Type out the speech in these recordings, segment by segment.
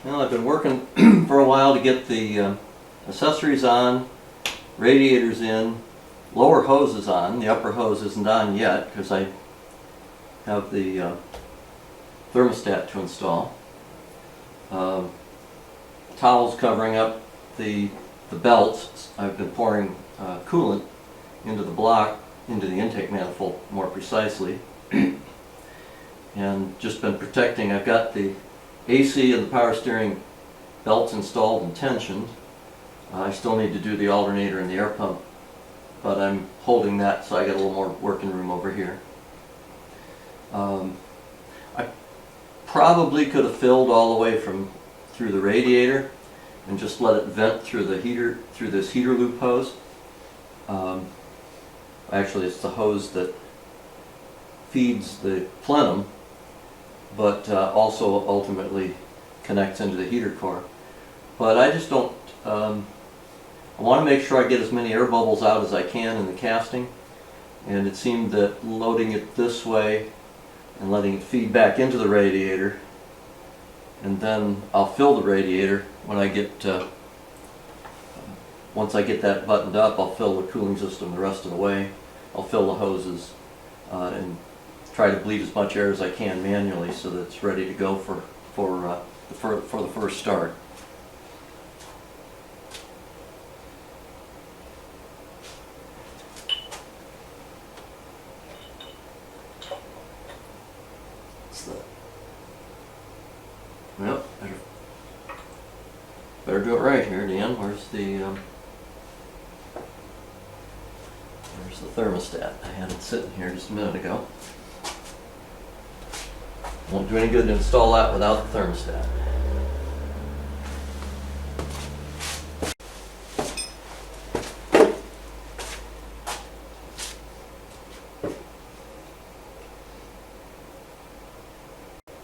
Well, I've been working for a while to get the accessories on, radiators in, lower hoses on. The upper hose isn't on yet because I have the thermostat to install. Towels covering up the belts. I've been pouring coolant into the block, into the intake manifold more precisely, and just been protecting. I've got the AC and the power steering belts installed and tensioned. I still need to do the alternator and the air pump, but I'm holding that so I get a little more working room over here. I probably could have filled all the way through the radiator and just let it vent through the heater, through this heater loop hose. Actually, it's the hose that feeds the plenum, but also ultimately connects into the heater core. But I just don't, I want to make sure I get as many air bubbles out as I can in the casting, and it seemed that loading it this way and letting it feed back into the radiator, and then I'll fill the radiator when I get, once I get that buttoned up, I'll fill the cooling system the rest of the way. I'll fill the hoses and try to bleed as much air as I can manually so that it's ready to go for the first start. Well, better do it right here, Dan. Where's the thermostat? I had it sitting here just a minute ago. Won't do any good to install that without the thermostat.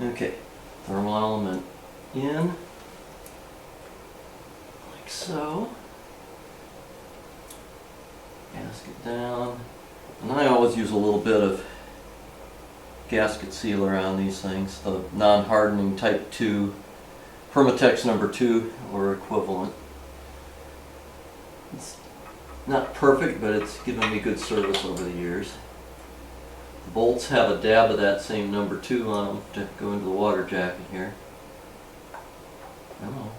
Okay, thermal element in, like so. Gasket down, and I always use a little bit of gasket sealer on these things, the non-hardening type 2, Permatex number 2 or equivalent. It's not perfect, but it's given me good service over the years. The bolts have a dab of that same number 2 on them to go into the water jacket here. Hello.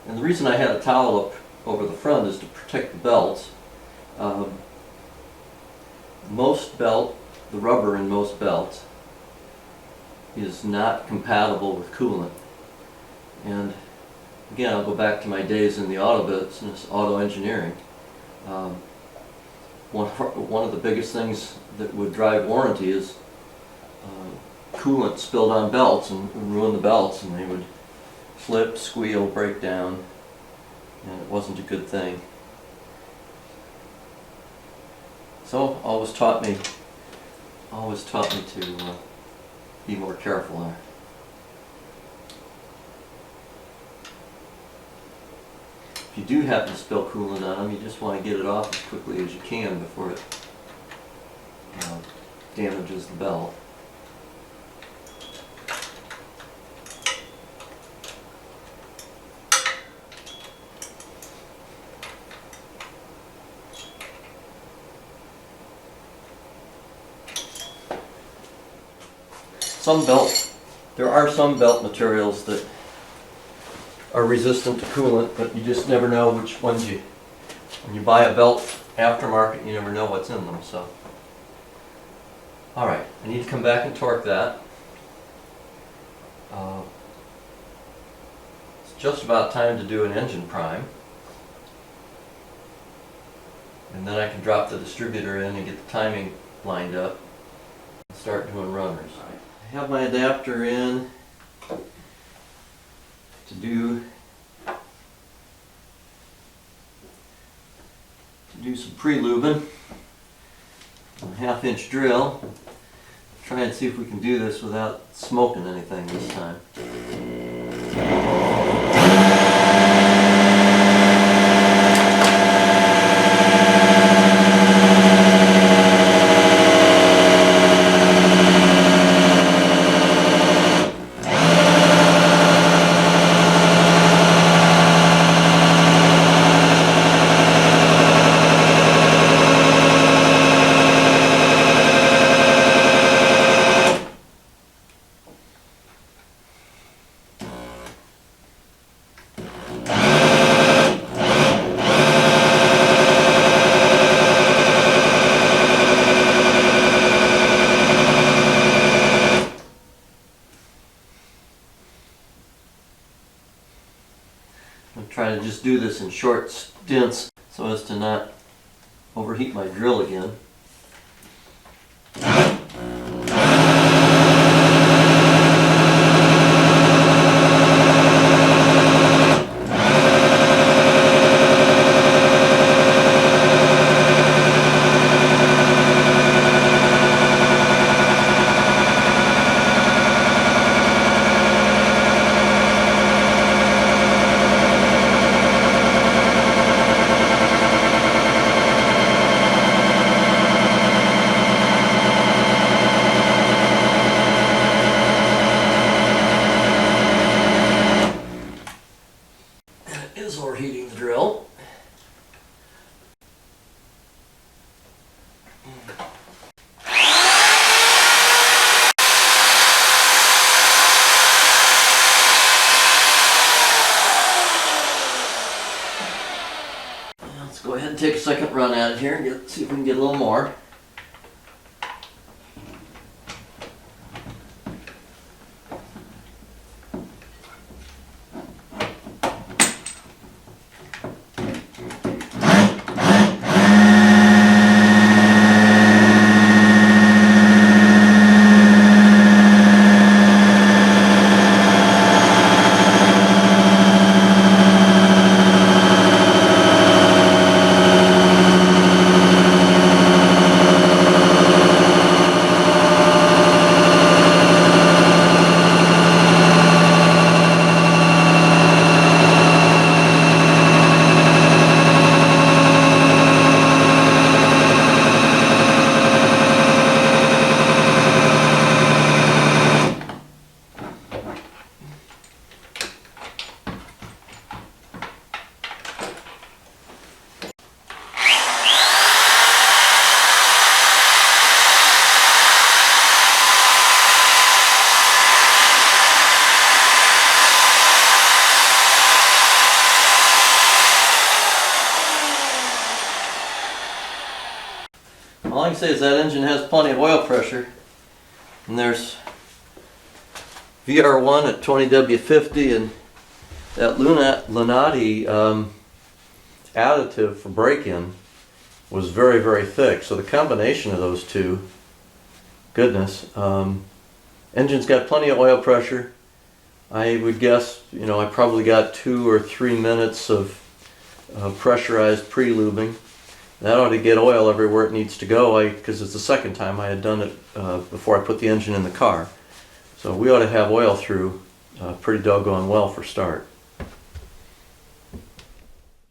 And the reason I had a towel up over the front is to protect the belts. The rubber in most belts is not compatible with coolant. And again, I'll go back to my days in the auto business, auto engineering. One of the biggest things that would drive warranty is coolant spilled on belts and ruin the belts, and they would slip, squeal, break down, and it wasn't a good thing. So always taught me to be more careful there. If you do happen to spill coolant on them, you just want to get it off as quickly as you can before it damages the belt. There are some belt materials that are resistant to coolant, but you just never know which ones when you buy a belt aftermarket, you never know what's in them. So, alright, I need to come back and torque that. It's just about time to do an engine prime. And then I can drop the distributor in and get the timing lined up and start doing runners. I have my adapter in to do some pre-lubing. A 1/2-inch drill. Try and see if we can do this without smoking anything this time. to just do this in short stints so as to not overheat my drill again. Overheating the drill. Let's go ahead and take a second run at it here and see if we can get a little more. All I can say is that engine has plenty of oil pressure, and there's VR1 at 20W50, and that Lunati additive for break-in was very, very thick. So the combination of those two, goodness, engine's got plenty of oil pressure. I would guess, you know, I probably got 2 or 3 minutes of pressurized pre-lubing. That ought to get oil everywhere it needs to go, because it's the second time I had done it before I put the engine in the car. So we ought to have oil through pretty doggone well for start.